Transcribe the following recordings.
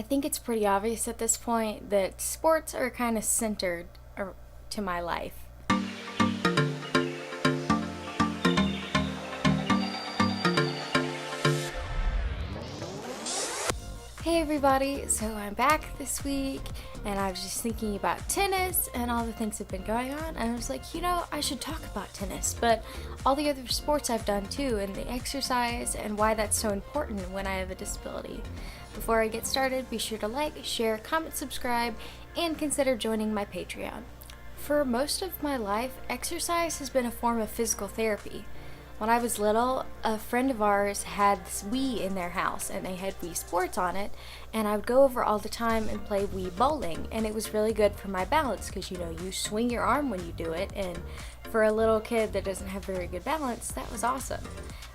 I think it's pretty obvious at this point that sports are kind of centered to my life. Hey everybody, so I'm back this week and I was just thinking about tennis and all the things that have been going on, and I was like, I should talk about tennis, but all the other sports I've done too, and the exercise and why that's so important when I have a disability. Before I get started, be sure to like, share, comment, subscribe, and consider joining my Patreon. For most of my life, exercise has been a form of physical therapy. When I was little, a friend of ours had this Wii in their house, and they had Wii Sports on it, and I would go over all the time and play Wii bowling, and it was really good for my balance because, you swing your arm when you do it, and for a little kid that doesn't have very good balance, that was awesome.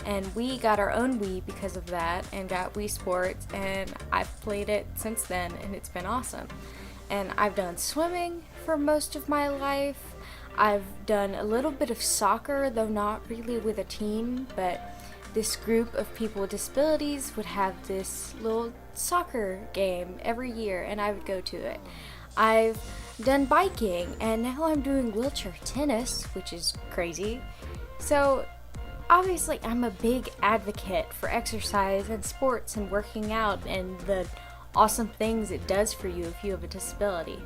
And we got our own Wii because of that, and got Wii Sports, and I've played it since then, and it's been awesome. And I've done swimming for most of my life. I've done a little bit of soccer, though not really with a team, but this group of people with disabilities would have this little soccer game every year, and I would go to it. I've done biking, and now I'm doing wheelchair tennis, which is crazy. So obviously I'm a big advocate for exercise and sports and working out and the awesome things it does for you if you have a disability.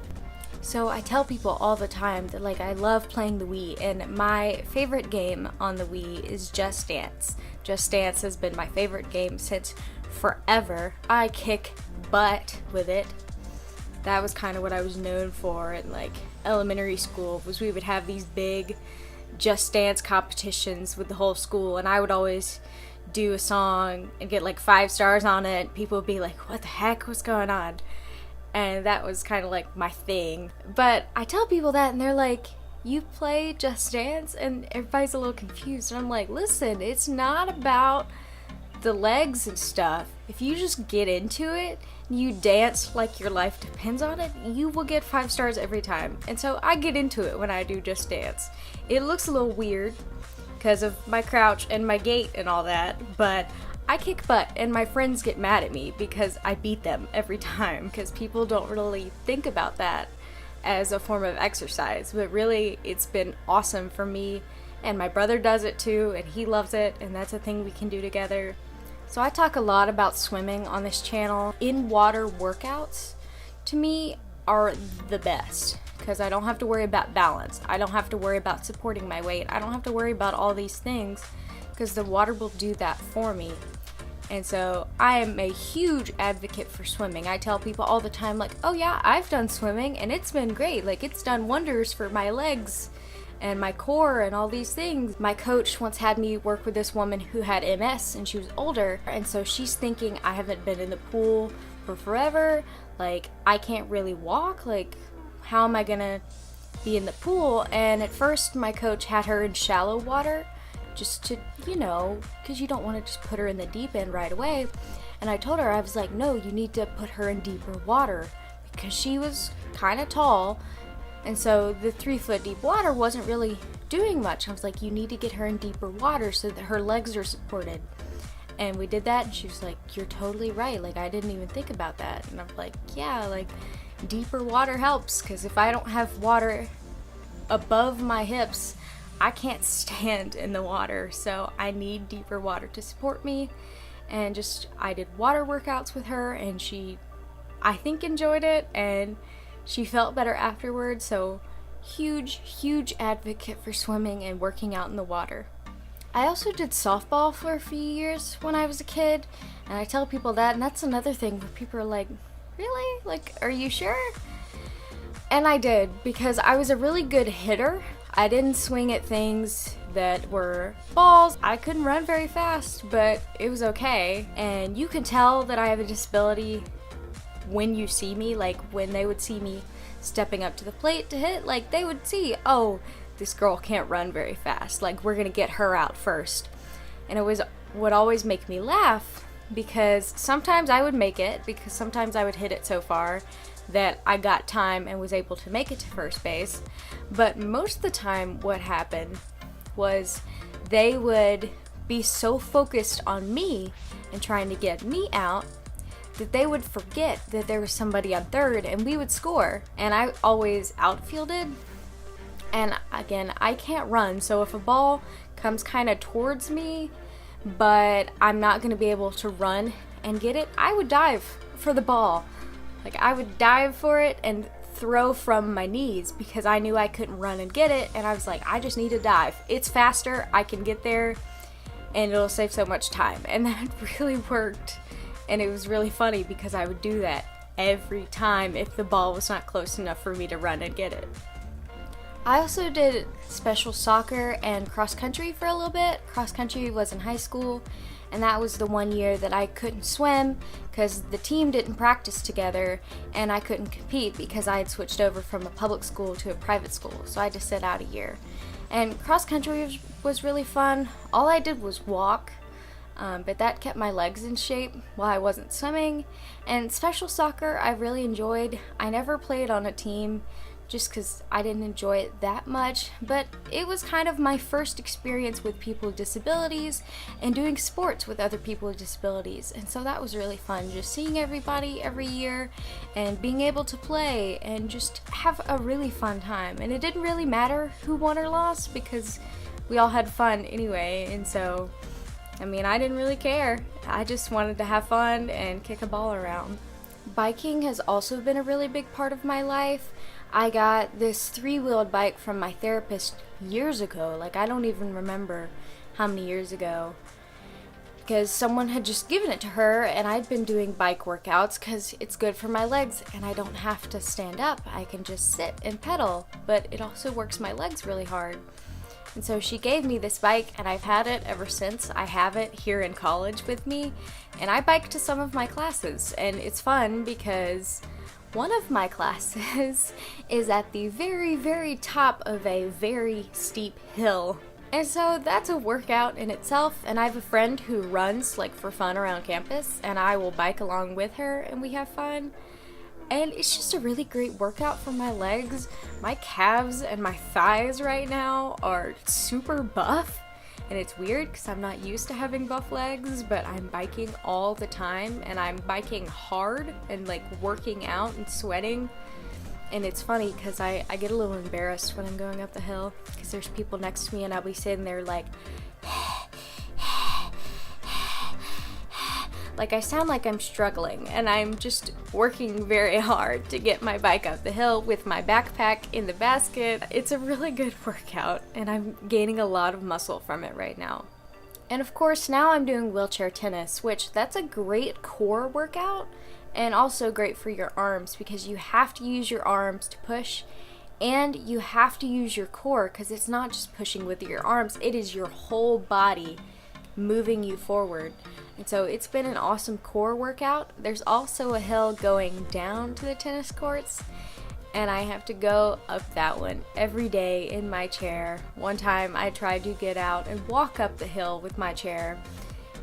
So I tell people all the time that I love playing the Wii, and my favorite game on the Wii is Just Dance. Just Dance has been my favorite game since forever. I kick butt with it. That was kind of what I was known for in elementary school, was we would have these big Just Dance competitions with the whole school, and I would always do a song and get 5 stars on it. People would be like, what the heck was going on? And that was kind of my thing. But I tell people that and they're like, you play Just Dance? And everybody's a little confused. And I'm like, listen, it's not about the legs and stuff. If you just get into it, you dance like your life depends on it, you will get 5 stars every time. And so I get into it when I do Just Dance. It looks a little weird because of my crouch and my gait and all that, but I kick butt, and my friends get mad at me because I beat them every time, because people don't really think about that as a form of exercise. But really, it's been awesome for me, and my brother does it too, and he loves it, and that's a thing we can do together. So I talk a lot about swimming on this channel. In-water workouts, to me, are the best, because I don't have to worry about balance. I don't have to worry about supporting my weight. I don't have to worry about all these things, because the water will do that for me. And so I am a huge advocate for swimming. I tell people all the time, oh yeah, I've done swimming and it's been great. It's done wonders for my legs and my core and all these things. My coach once had me work with this woman who had MS, and she was older, and so she's thinking, I haven't been in the pool for forever. I can't really walk. How am I gonna be in the pool? And at first my coach had her in shallow water, just to, because you don't want to just put her in the deep end right away. And I told her, I was like, no, you need to put her in deeper water, because she was kind of tall, and so the 3-foot deep water wasn't really doing much. I was like, you need to get her in deeper water so that her legs are supported. And we did that, and she was like, you're totally right, I didn't even think about that. And I'm like, yeah, deeper water helps, because if I don't have water above my hips, I can't stand in the water, so I need deeper water to support me. And I did water workouts with her, and she, I think, enjoyed it, and she felt better afterwards. So huge advocate for swimming and working out in the water. I also did softball for a few years when I was a kid, and I tell people that, and that's another thing where people are like, really? Are you sure? And I did, because I was a really good hitter. I didn't swing at things that were balls. I couldn't run very fast, but it was okay. And you can tell that I have a disability when you see me, when they would see me stepping up to the plate to hit, they would see, oh, this girl can't run very fast. We're gonna get her out first. And it would always make me laugh, because sometimes I would make it, because sometimes I would hit it so far that I got time and was able to make it to first base. But most of the time what happened was they would be so focused on me and trying to get me out that they would forget that there was somebody on third and we would score. And I always outfielded. And again, I can't run, so if a ball comes kind of towards me, but I'm not going to be able to run and get it, I would dive for the ball. Like, I would dive for it and throw from my knees because I knew I couldn't run and get it, and I was like, I just need to dive. It's faster, I can get there, and it'll save so much time. And that really worked, and it was really funny because I would do that every time if the ball was not close enough for me to run and get it. I also did special soccer and cross country for a little bit. Cross country was in high school, and that was the one year that I couldn't swim because the team didn't practice together, and I couldn't compete because I had switched over from a public school to a private school, so I had to sit out a year. And cross country was really fun. All I did was walk, but that kept my legs in shape while I wasn't swimming. And special soccer I really enjoyed. I never played on a team just because I didn't enjoy it that much, but it was kind of my first experience with people with disabilities and doing sports with other people with disabilities, and so that was really fun, just seeing everybody every year and being able to play and just have a really fun time. And it didn't really matter who won or lost because we all had fun anyway, and so, I mean, I didn't really care. I just wanted to have fun and kick a ball around. Biking has also been a really big part of my life. I got this 3-wheeled bike from my therapist years ago. Like, I don't even remember how many years ago, because someone had just given it to her, and I'd been doing bike workouts because it's good for my legs and I don't have to stand up. I can just sit and pedal, but it also works my legs really hard. And so she gave me this bike, and I've had it ever since. I have it here in college with me, and I bike to some of my classes, and it's fun because one of my classes is at the very, very top of a very steep hill. And so that's a workout in itself, and I have a friend who runs like for fun around campus, and I will bike along with her and we have fun. And it's just a really great workout for my legs. My calves and my thighs right now are super buff. And it's weird because I'm not used to having buff legs, but I'm biking all the time, and I'm biking hard and like working out and sweating. And it's funny because I get a little embarrassed when I'm going up the hill because there's people next to me and I'll be sitting there like I sound like I'm struggling, and I'm just working very hard to get my bike up the hill with my backpack in the basket. It's a really good workout, and I'm gaining a lot of muscle from it right now. And of course, now I'm doing wheelchair tennis, which that's a great core workout and also great for your arms because you have to use your arms to push, and you have to use your core because it's not just pushing with your arms, it is your whole body moving you forward. And so it's been an awesome core workout. There's also a hill going down to the tennis courts, and I have to go up that one every day in my chair. One time I tried to get out and walk up the hill with my chair,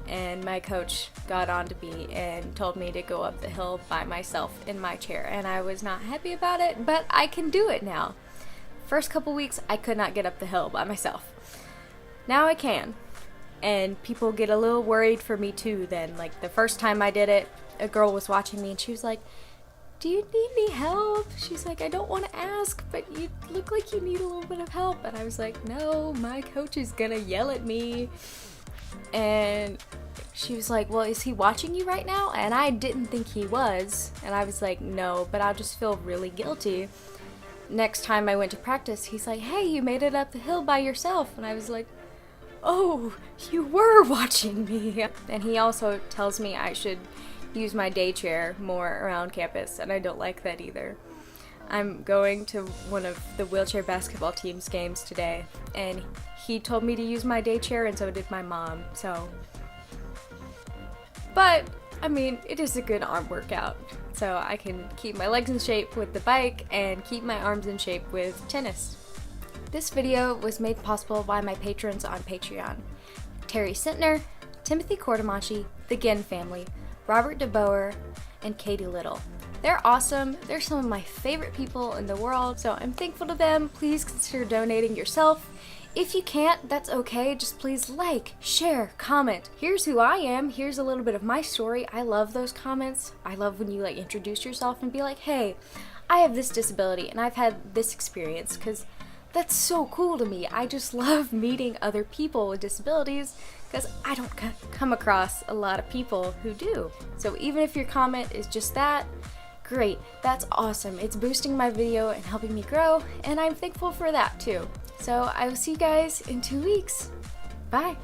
and my coach got on to me and told me to go up the hill by myself in my chair, and I was not happy about it, but I can do it now. First couple weeks I could not get up the hill by myself. Now I can. And people get a little worried for me too then. Like, the first time I did it, a girl was watching me and she was like, "Do you need any help?" She's like, "I don't want to ask, but you look like you need a little bit of help." And I was like, "No, my coach is gonna yell at me." And she was like, "Well, is he watching you right now?" And I didn't think he was. And I was like, "No, but I'll just feel really guilty." Next time I went to practice, he's like, "Hey, you made it up the hill by yourself." And I was like, "Oh, you were watching me." And he also tells me I should use my day chair more around campus, and I don't like that either. I'm going to one of the wheelchair basketball team's games today, and he told me to use my day chair, and so did my mom, so. But, I mean, it is a good arm workout, so I can keep my legs in shape with the bike and keep my arms in shape with tennis. This video was made possible by my patrons on Patreon: Terry Sintner, Timothy Cordomachi, the Ginn family, Robert DeBoer, and Katie Little. They're awesome. They're some of my favorite people in the world, so I'm thankful to them. Please consider donating yourself If you can't, that's okay. Just please like, share, comment. Here's who I am. Here's a little bit of my story. I love those comments. I love when you like introduce yourself and be like, hey, I have this disability and I've had this experience, because that's so cool to me. I just love meeting other people with disabilities because I don't come across a lot of people who do. So even if your comment is just that, great. That's awesome. It's boosting my video and helping me grow, and I'm thankful for that too. So I will see you guys in 2 weeks. Bye.